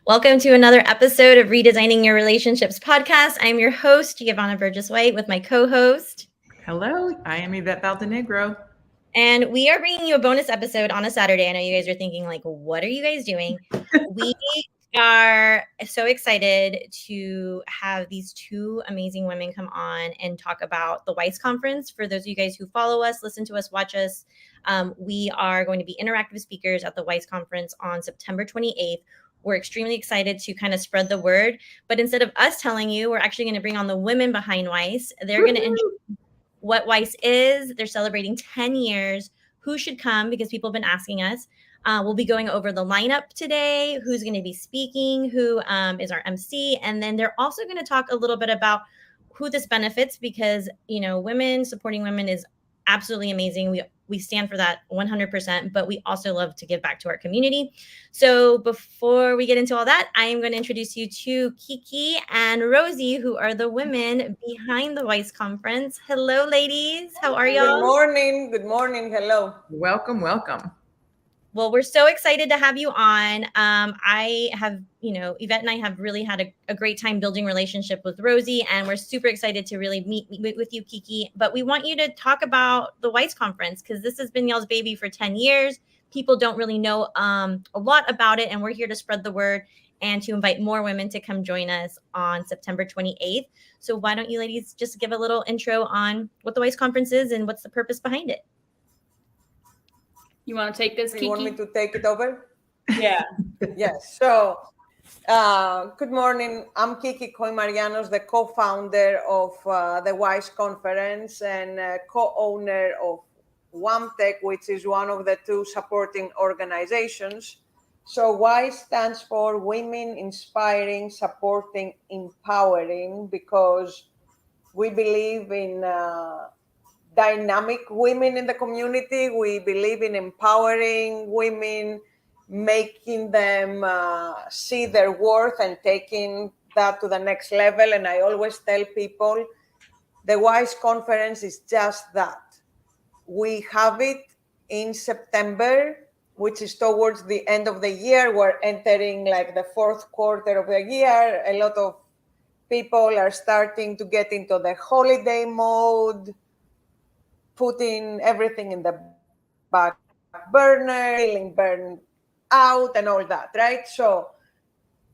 Welcome to another episode of Redesigning Your Relationships podcast. I'm your host, Giovanna Burgess White, with my co-host. Hello, I am Yvette Valdenegro. And we are bringing you a bonus episode on a Saturday. I know you guys are thinking, like, what are you guys doing? We are so excited to have these two amazing women come on and talk about the WISE conference. For those of you guys who follow us, listen to us, watch us, we are going to be interactive speakers at the WISE conference on September 28th. We're extremely excited to kind of spread the word. But instead of us telling you, we're actually going to bring on the women behind WISE. They're going to introduce what WISE is. They're celebrating 10 years. Who should come? Because people have been asking us. We'll be going over the lineup today, who's going to be speaking, who is our MC. And then they're also going to talk a little bit about who this benefits because, you know, women supporting women is absolutely amazing. We stand for that 100%, but we also love to give back to our community. So before we get into all that, I am going to introduce you to Kiki and Rosie, who are the women behind the WISE conference. Hello, ladies. How are y'all? Good morning. Good morning. Hello. Welcome. Well, we're so excited to have you on. I have, Yvette and I have really had a great time building relationship with Rosie, and we're super excited to really meet with you, Kiki. But we want you to talk about the WISE conference because this has been y'all's baby for 10 years. People don't really know a lot about it, and we're here to spread the word and to invite more women to come join us on September 28th. So why don't you ladies just give a little intro on what the WISE conference is and what's the purpose behind it? You want to take this, Kiki? You want me to take it over? Yeah. Yes. So, good morning. I'm Kiki Koymarianos, the co-founder of the WISE conference and co-owner of WAMTech, which is one of the two supporting organizations. So WISE stands for Women Inspiring, Supporting, Empowering, because we believe in dynamic women in the community. We believe in empowering women, making them see their worth and taking that to the next level. And I always tell people the WISE conference is just that. We have it in September, which is towards the end of the year. We're entering like the fourth quarter of the year. A lot of people are starting to get into the holiday mode, putting everything in the back burner, feeling burned out and all that, right? So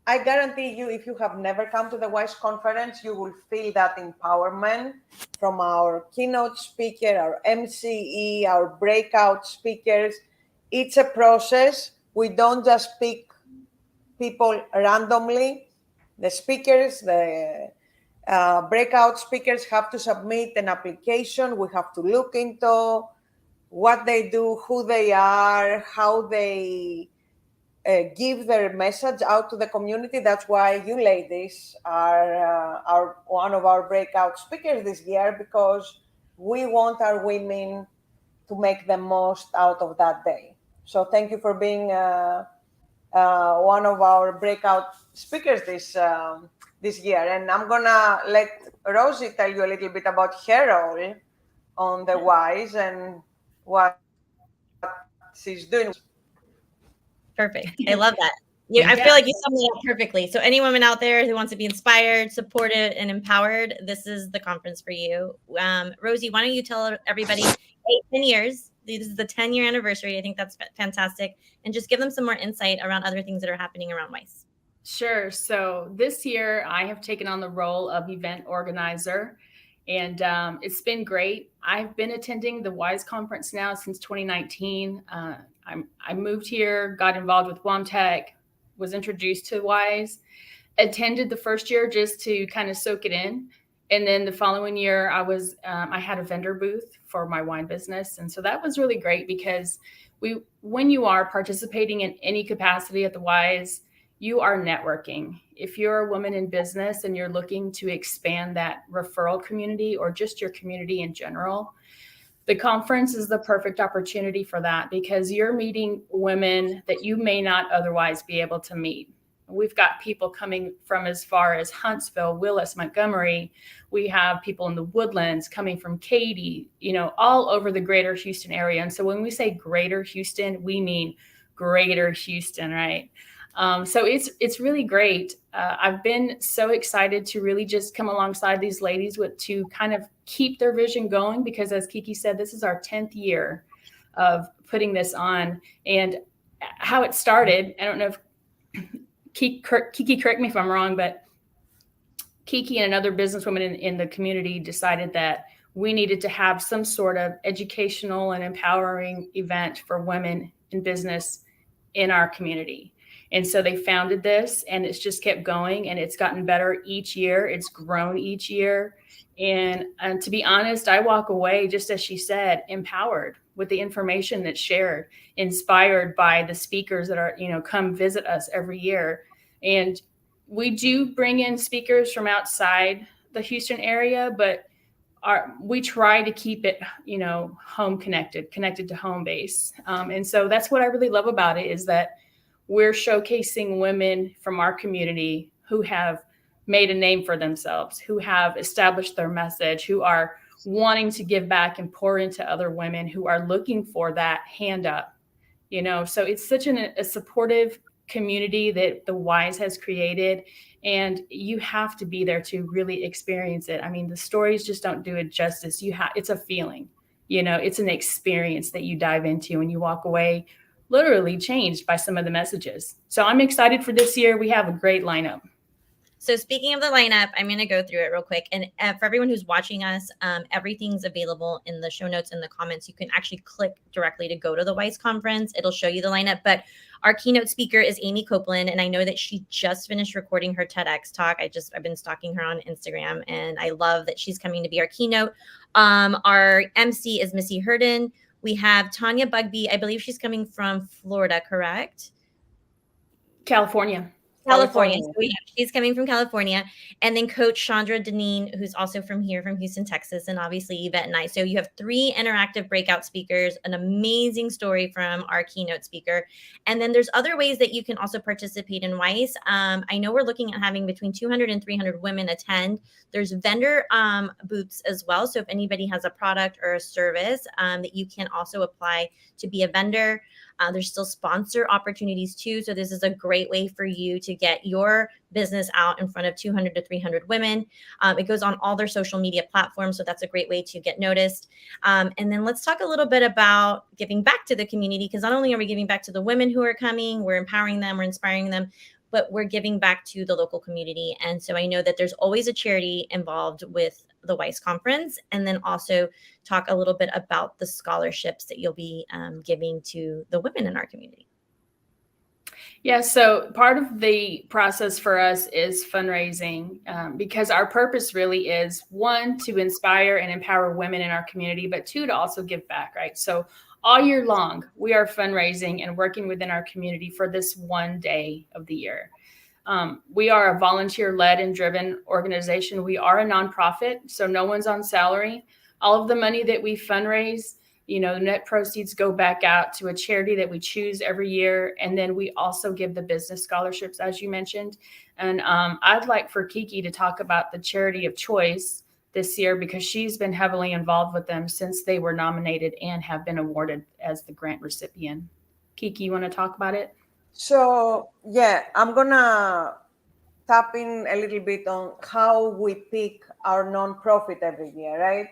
I guarantee you, if you have never come to the WISE conference, you will feel that empowerment from our keynote speaker, our MCE, our breakout speakers. It's a process. We don't just pick people randomly. The speakers, the breakout speakers have to submit an application. We have to look into what they do, who they are, how they give their message out to the community. That's why you ladies are one of our breakout speakers this year, because we want our women to make the most out of that day. So thank you for being one of our breakout speakers this year. And I'm gonna let Rosie tell you a little bit about her role on the WISE and what she's doing. Perfect. I love that. I feel like you summed it up perfectly. So any woman out there who wants to be inspired, supported, and empowered, this is the conference for you. Rosie, why don't you tell everybody 10 years. This is the 10-year anniversary. I think that's fantastic. And just give them some more insight around other things that are happening around WISE. Sure. So this year I have taken on the role of event organizer, and it's been great. I've been attending the WISE conference now since 2019. I moved here, got involved with WAMTech, was introduced to WISE, attended the first year just to kind of soak it in. And then the following year I had a vendor booth for my wine business. And so that was really great because when you are participating in any capacity at the WISE, you are networking. If you're a woman in business and you're looking to expand that referral community or just your community in general, the conference is the perfect opportunity for that because you're meeting women that you may not otherwise be able to meet. We've got people coming from as far as Huntsville, Willis, Montgomery. We have people in the Woodlands coming from Katy, all over the greater Houston area. And so when we say greater Houston, we mean greater Houston, right? So it's really great. I've been so excited to really just come alongside these ladies to kind of keep their vision going, because as Kiki said, this is our 10th year of putting this on. And how it started, I don't know if Kiki, correct me if I'm wrong, but Kiki and another businesswoman in the community decided that we needed to have some sort of educational and empowering event for women in business in our community. And so they founded this, and it's just kept going, and it's gotten better each year. It's grown each year. And to be honest, I walk away, just as she said, empowered with the information that's shared, inspired by the speakers that are, come visit us every year. And we do bring in speakers from outside the Houston area, but we try to keep it, home connected to home base. And so that's what I really love about it, is that we're showcasing women from our community who have made a name for themselves, who have established their message, who are wanting to give back and pour into other women who are looking for that hand up, So it's such a supportive community that the WISE has created, and you have to be there to really experience it. I mean, the stories just don't do it justice. It's a feeling, it's an experience that you dive into, and you walk away literally changed by some of the messages. So I'm excited for this year. We have a great lineup. So speaking of the lineup, I'm going to go through it real quick. And for everyone who's watching us, everything's available in the show notes and the comments. You can actually click directly to go to the WISE conference. It'll show you the lineup. But our keynote speaker is Aimee Copelnad. And I know that she just finished recording her TEDx talk. I've been stalking her on Instagram, and I love that she's coming to be our keynote. Our MC is Misty Herndon. We have Tanya Bugbee. I believe she's coming from Florida, correct? California. So she's coming from California. And then Coach Shaundra Dineen, who's also from Houston, Texas, and obviously Yvette and I. So you have 3 interactive breakout speakers, an amazing story from our keynote speaker. And then there's other ways that you can also participate in WISE. I know we're looking at having between 200 and 300 women attend. There's vendor booths as well. So if anybody has a product or a service that you can also apply to be a vendor. There's still sponsor opportunities too. So this is a great way for you to get your business out in front of 200 to 300 women. It goes on all their social media platforms. So that's a great way to get noticed. And then let's talk a little bit about giving back to the community, because not only are we giving back to the women who are coming, we're empowering them, we're inspiring them, but we're giving back to the local community. And so I know that there's always a charity involved with the WISE conference, and then also talk a little bit about the scholarships that you'll be giving to the women in our community. Yeah, so part of the process for us is fundraising, because our purpose really is, 1, to inspire and empower women in our community, but 2, to also give back, right? So all year long, we are fundraising and working within our community for this one day of the year. We are a volunteer-led and driven organization. We are a nonprofit, so no one's on salary. All of the money that we fundraise, net proceeds go back out to a charity that we choose every year. And then we also give the business scholarships, as you mentioned. And I'd like for Kiki to talk about the charity of choice this year, because she's been heavily involved with them since they were nominated and have been awarded as the grant recipient. Kiki, you want to talk about it? So, yeah, I'm going to tap in a little bit on how we pick our nonprofit every year, right?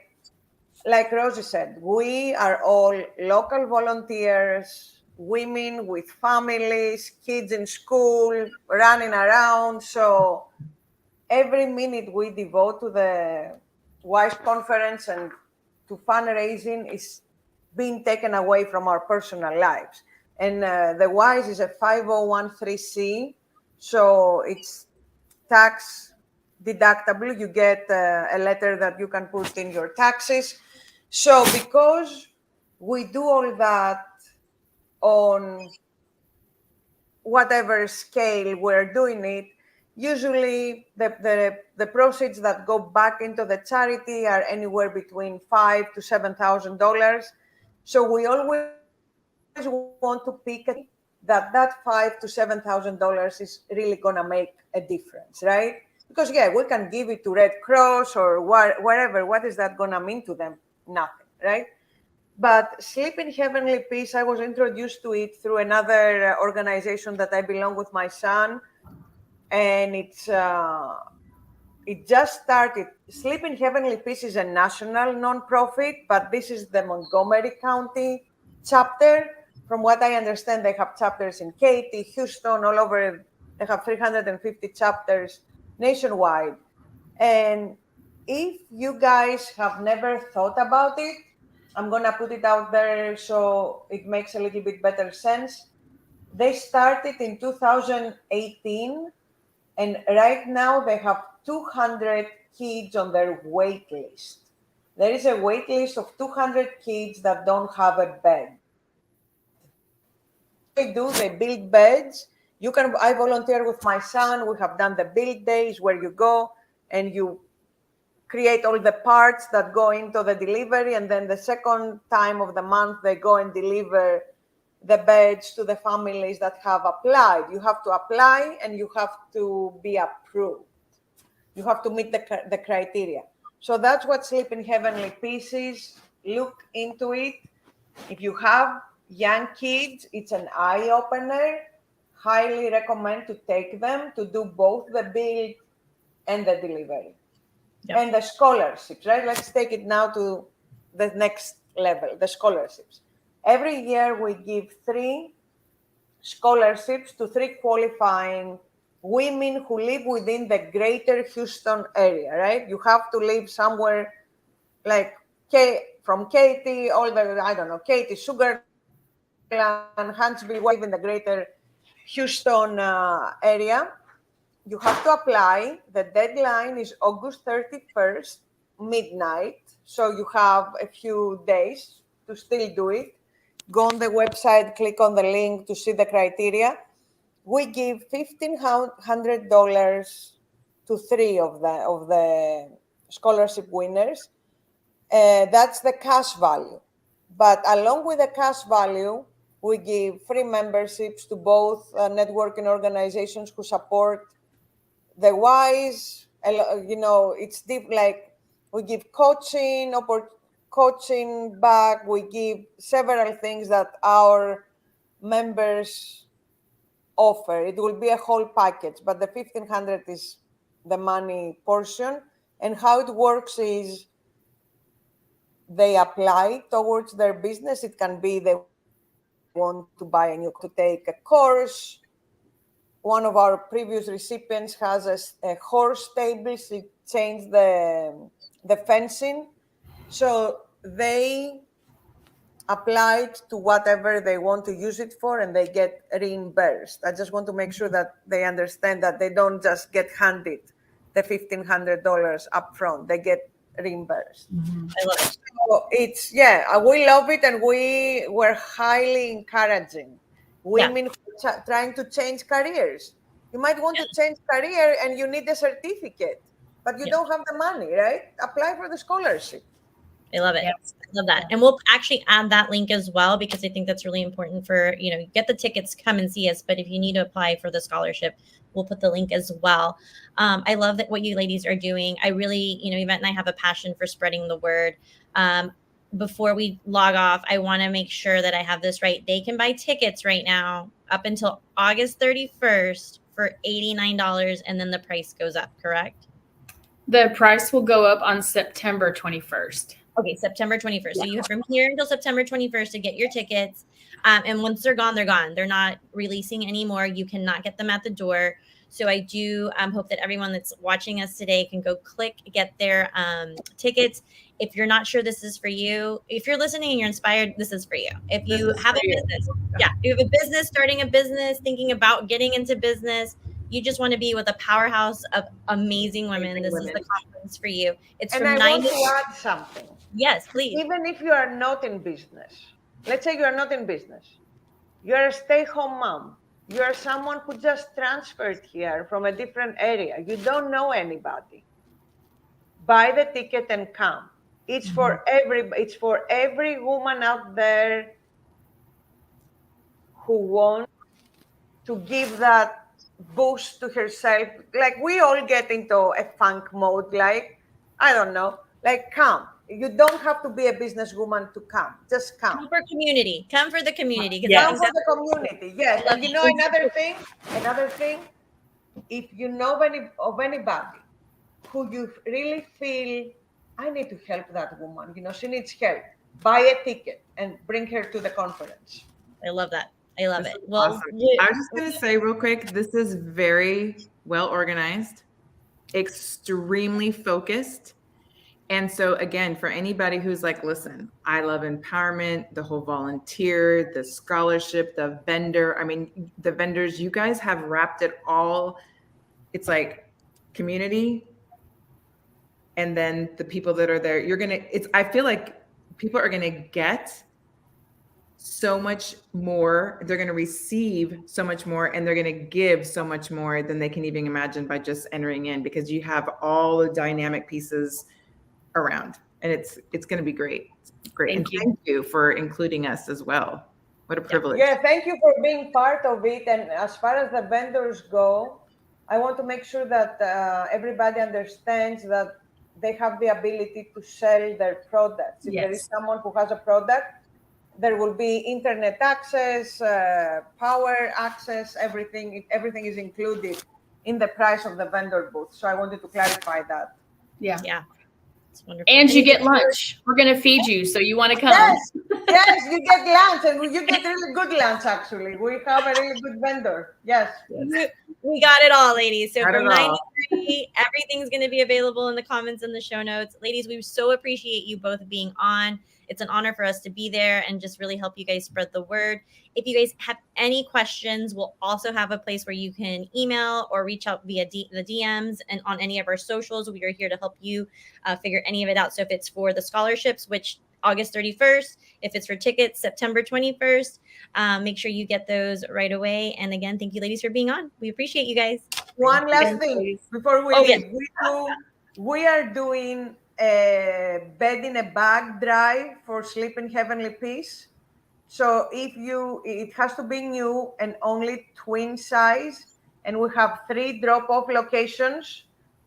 Like Rosie said, we are all local volunteers, women with families, kids in school, running around. So every minute we devote to the WISE conference and to fundraising is being taken away from our personal lives. And the WISE is a 501(c)(3), so it's tax deductible. You get a letter that you can put in your taxes. So because we do all that on whatever scale we're doing it, usually the proceeds that go back into the charity are anywhere between $5,000 to $7,000. So we always want to pick that $5,000 to $7,000 is really gonna make a difference, right? Because we can give it to Red Cross or wherever. What is that gonna mean to them? Nothing, right? But Sleep in Heavenly Peace, I was introduced to it through another organization that I belong with my son, and it just started. Sleep in Heavenly Peace is a national nonprofit, but this is the Montgomery County chapter. From what I understand, they have chapters in Katy, Houston, all over. They have 350 chapters nationwide. And if you guys have never thought about it, I'm going to put it out there so it makes a little bit better sense. They started in 2018, and right now they have 200 kids on their wait list. There is a wait list of 200 kids that don't have a bed. They build beds. I volunteer with my son. We have done the build days where you go and you create all the parts that go into the delivery, and then the second time of the month they go and deliver the beds to the families that have applied. You have to apply and you have to be approved. You have to meet the criteria. So that's what Sleep in Heavenly Peace is. Look into it. If you have young kids, it's an eye-opener. Highly recommend to take them to do both the build and the delivery. Yep. And the scholarships, right? Let's take it now to the next level, the scholarships. Every year we give 3 scholarships to 3 qualifying women who live within the greater Houston area, right? You have to live somewhere like from Katy, all the, I don't know, Katy, Sugarland, Huntsville, live in the greater Houston area. You have to apply. The deadline is August 31st, midnight. So you have a few days to still do it. Go on the website, click on the link to see the criteria. We give $1,500 to 3 of the scholarship winners. That's the cash value. But along with the cash value, we give free memberships to both networking organizations who support the WISE. You know, it's deep, like we give coaching back. We give several things that our members offer. It will be a whole package, but the $1,500 is the money portion. And how it works is they apply towards their business. It can be they want to buy to take a course. One of our previous recipients has a horse stable. She changed the fencing. So they applied to whatever they want to use it for, and they get reimbursed. I just want to make sure that they understand that they don't just get handed the $1,500 up front. They get reimbursed. Mm-hmm. I love it. So it's, we love it, and we're highly encouraging women trying to change careers. You might want to change career and you need a certificate, but you don't have the money, right? Apply for the scholarship. I love it. Yes. I love that. And we'll actually add that link as well, because I think that's really important for, you get the tickets, come and see us. But if you need to apply for the scholarship, we'll put the link as well. I love that what you ladies are doing. I really, Yvette and I have a passion for spreading the word. Before we log off, I want to make sure that I have this right. They can buy tickets right now up until August 31st for $89, and then the price goes up, correct? The price will go up on September 21st. Okay, September 21st. Yeah. So you have from here until September 21st to get your tickets. And once they're gone, they're gone. They're not releasing anymore. You cannot get them at the door. So I do hope that everyone that's watching us today can go get their tickets. If you're not sure this is for you, if you're listening and you're inspired, this is for you. If you have a business, you have a business, starting a business, thinking about getting into business, you just want to be with a powerhouse of amazing women. This is the conference for you. It's and from I want to add something. Yes, please. Even if you are not in business, let's say you are not in business, you're a stay-home mom. You're someone who just transferred here from a different area. You don't know anybody. Buy the ticket and come. It's for every woman out there who wants to give that boost to herself. Like we all get into a funk mode, like, I don't know, like come. you don't have to be a businesswoman to come. Just come. Come for community. Come for the community. Yes. Come for the community. Yes. I love And you it. know another thing, if you know of anybody who you really feel, I need to help that woman, she needs help, buy a ticket and bring her to the conference. I love that. I love This it. is Well, awesome. I was just going to say real quick, this is very well organized, extremely focused. And so again, for anybody who's like, listen, I love empowerment, the whole volunteer, the scholarship, the vendor. I mean, the vendors, you guys have wrapped it all. It's like community. And then the people that are there, I feel like people are going to get so much more. They're going to receive so much more, and they're going to give so much more than they can even imagine by just entering in, because you have all the dynamic pieces around, and it's going to be great. Great. Thank you for including us as well. What a privilege. Yeah, thank you for being part of it. And as far as the vendors go, I want to make sure that everybody understands that they have the ability to sell their products. If there is someone who has a product, there will be internet access, power access, everything is included in the price of the vendor booth. So I wanted to clarify that. Yeah. It's wonderful. And you get lunch. We're going to feed you, so you want to come. Yes, you get lunch, and you get really good lunch, actually. We have a really good vendor. Yes. We got it all, ladies. So Got from it all. 93, everything's going to be available in the comments and the show notes. Ladies, we so appreciate you both being on. It's an honor for us to be there and just really help you guys spread the word. If you guys have any questions, we'll also have a place where you can email or reach out via the DMs and on any of our socials. We are here to help you figure any of it out. So if it's for the scholarships, which August 31st, if it's for tickets, September 21st, make sure you get those right away. And again, thank you ladies for being on. We appreciate you guys. One last thing before we leave. Yes. We are doing a bed in a bag drive for Sleep in Heavenly Peace. So it has to be new and only twin size. And we have 3 drop-off locations.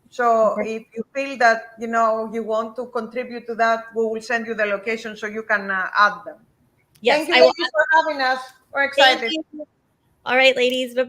So if you feel that, you want to contribute to that, we will send you the location so you can add them. Yes, Thank you ladies for having us. We're excited. All right, ladies. Bye-bye.